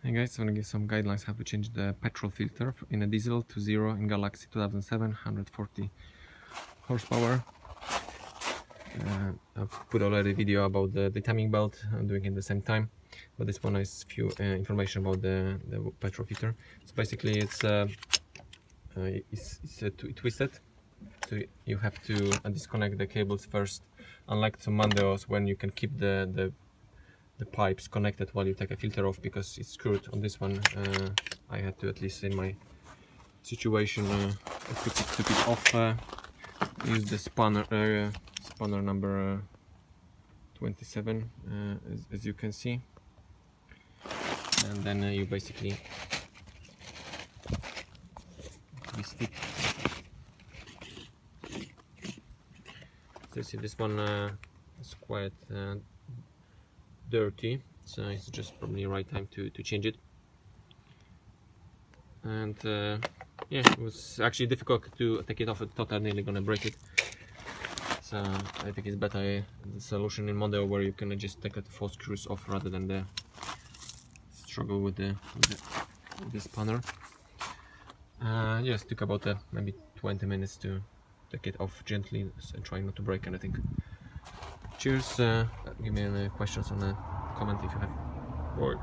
Hey guys, I'm gonna give some guidelines how to change the petrol filter in a diesel to 0 in Galaxy 2007, 140 horsepower. I've put already a video about the timing belt. I'm doing it at the same time, but this one is few information about the petrol filter. So basically it's twisted, so you have to disconnect the cables first, unlike some Mondeos when you can keep the pipes connected while you take a filter off, because it's screwed. On this one I had to, at least in my situation, took it off, use the spanner number 27, as you can see, and then you basically stick. So you see this one is quite dirty, so it's just probably the right time to change it. And yeah, it was actually difficult to take it off. I thought I'm nearly gonna break it, so I think it's better the solution in Mondeo, where you can just take the 4 screws off rather than the struggle with the spanner. Yes, took about maybe 20 minutes to take it off gently, so trying not to break anything. Cheers. Give me any questions on the comment if you have. Or